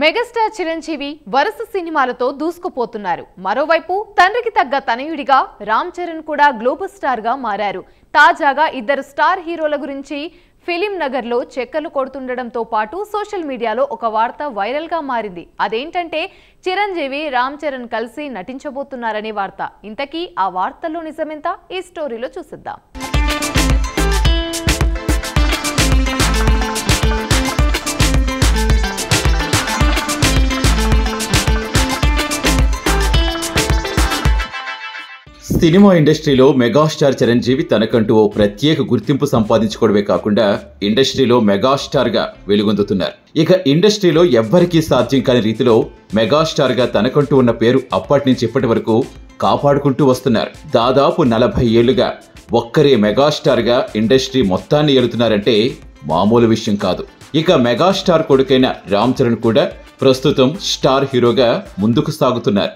Megastar Chiranjeevi వరుస సినిమాలతో దూసుకుపోతున్నారు. మరోవైపు తండ్రికి తగ్గ తనయుడిగా రామ్ చరణ్ కూడా గ్లోబల్ స్టార్ గా మారారు. తాజాగా ఇద్దరు స్టార్ హీరోల గురించి ఫిలిం నగర్ లో చెక్కలు కొడుతుండడంతో పాటు సోషల్ మీడియాలో ఒక వార్త వైరల్ గా మారింది. అదేంటంటే చిరంజీవి రామ్ చరణ్ కలిసి నటించబోతున్నారనే వార్త. ఇంతకీ ఆ వార్తల్లో నిజమెంత? ఈ స్టోరీలో చూసిద్దాం. సినిమా ఇండస్ట్రీలో మెగాస్టార్ చిరంజీవి తనకంటూ ఓ ప్రత్యేక గుర్తింపు సంపాదించుకోవడమే కాకుండా ఇండస్ట్రీలో మెగాస్టార్ గా వెలుగొందుతున్నారు. ఇక ఇండస్ట్రీలో ఎవ్వరికీ సాధ్యం కాని రీతిలో మెగాస్టార్ గా తనకంటూ ఉన్న పేరు అప్పటి నుంచి ఇప్పటి వరకు కాపాడుకుంటూ వస్తున్నారు. దాదాపు 40 ఏళ్లుగా ఒక్కరే మెగాస్టార్ గా ఇండస్ట్రీ మొత్తాన్ని ఏలుతున్నారంటే మామూలు విషయం కాదు. ఇక మెగాస్టార్ కొడుకైన రామ్ చరణ్ కూడా ప్రస్తుతం స్టార్ హీరోగా ముందుకు సాగుతున్నారు.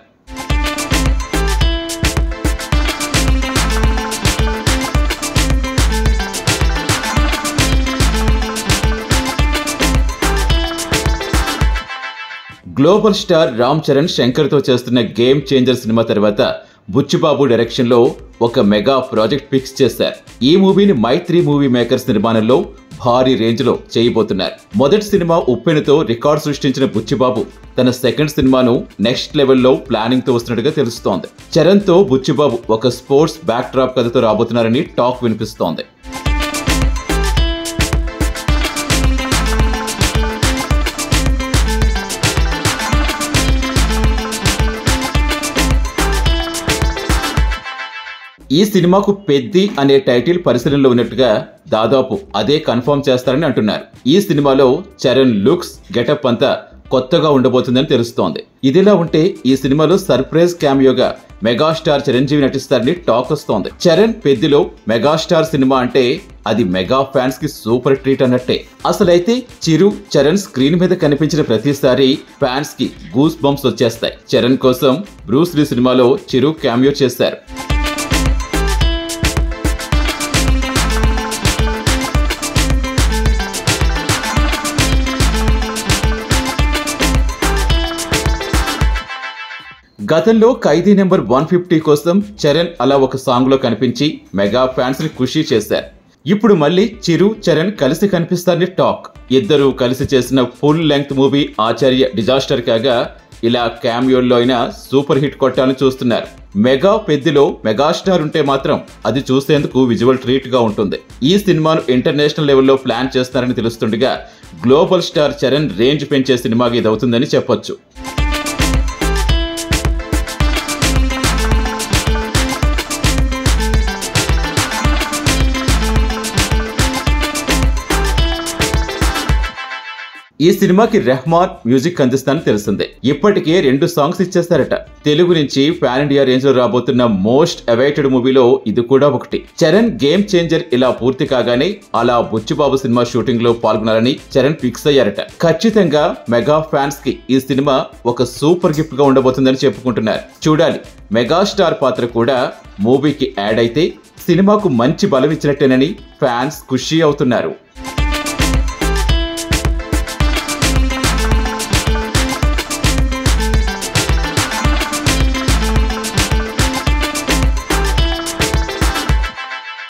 గ్లోబల్ స్టార్ రామ్ చరణ్ శంకర్తో చేస్తున్న గేమ్ చేంజర్ సినిమా తర్వాత బుచ్చిబాబు డైరెక్షన్ లో ఒక మెగా ప్రాజెక్ట్ ఫిక్స్ చేశారు. ఈ మూవీని మైత్రి మూవీ మేకర్స్ నిర్మాణంలో భారీ రేంజ్ లో చేయబోతున్నారు. మొదటి సినిమా ఉప్పెనతో రికార్డు సృష్టించిన బుచ్చిబాబు తన సెకండ్ సినిమాను నెక్స్ట్ లెవెల్లో ప్లానింగ్ తో వస్తున్నట్టుగా తెలుస్తోంది. చరణ్ తో బుచ్చిబాబు ఒక స్పోర్ట్స్ బ్యాక్ డ్రాప్ కథతో రాబోతున్నారని టాక్ వినిపిస్తోంది. ఈ సినిమాకు పెద్ది అనే టైటిల్ పరిశీలనలో ఉన్నట్టుగా దాదాపు అదే కన్ఫర్మ్ చేస్తారని అంటున్నారు. ఈ సినిమాలో చరణ్ లుక్స్ గెటప్ అంతా కొత్తగా ఉండబోతుందని తెలుస్తోంది. ఇదిలా ఉంటే ఈ సినిమాలో సర్ప్రైజ్ క్యామియోగా మెగాస్టార్ చిరంజీవి నటిస్తారని టాక్ వస్తోంది. చరణ్ పెద్దిలో మెగాస్టార్ సినిమా అంటే అది మెగా ఫ్యాన్స్ కి సూపర్ ట్రీట్ అన్నట్టే. అసలైతే చిరు చరణ్ స్క్రీన్ మీద కనిపించిన ప్రతిసారి ఫ్యాన్స్ కి గూస్ బంప్స్ వచ్చేస్తాయి. చరణ్ కోసం బ్రూస్ లీ సినిమాలో చిరు క్యామియో చేశారు. గతంలో ఖైదీ నెంబర్ 150 కోసం చరణ్ అలా ఒక సాంగ్ లో కనిపించి మెగా ఫ్యాన్స్ ని ఖుషి చేశారు. ఇప్పుడు మళ్ళీ చిరు చరణ్ కలిసి కనిపిస్తారని టాక్. ఇద్దరు కలిసి చేసిన ఫుల్ లెంగ్త్ మూవీ ఆచార్య డిజాస్టర్ కాగా ఇలా క్యామియోల్లో అయినా సూపర్ హిట్ కొట్టాలని చూస్తున్నారు. మెగా పెద్దిలో మెగాస్టార్ ఉంటే మాత్రం అది చూసేందుకు విజువల్ ట్రీట్ గా ఉంటుంది. ఈ సినిమాను ఇంటర్నేషనల్ లెవెల్లో ప్లాన్ చేస్తున్నారని తెలుస్తుండగా గ్లోబల్ స్టార్ చరణ్ రేంజ్ పెంచే సినిమాగా ఇది అవుతుందని చెప్పొచ్చు. ఈ సినిమాకి రెహమాన్ మ్యూజిక్ అందిస్తానని తెలిసిందే. ఇప్పటికే 2 సాంగ్స్ ఇచ్చేస్తారట. తెలుగు నుంచి పాన్ ఇండియా రేంజ్ లో రాబోతున్న మోస్ట్ అవైటెడ్ మూవీలో ఇది కూడా ఒకటి. చరణ్ గేమ్ చేంజర్ ఇలా పూర్తి కాగానే అలా బుచ్చిబాబు సినిమా షూటింగ్ లో పాల్గొనాలని చరణ్ ఫిక్స్ అయ్యారట. ఖచ్చితంగా మెగా ఫ్యాన్స్ కి ఈ సినిమా ఒక సూపర్ గిఫ్ట్ గా ఉండబోతుందని చెప్పుకుంటున్నారు. చూడాలి, మెగాస్టార్ పాత్ర కూడా మూవీకి యాడ్ అయితే సినిమాకు మంచి బలం ఇచ్చినట్టేనని ఫ్యాన్స్ ఖుషి అవుతున్నారు.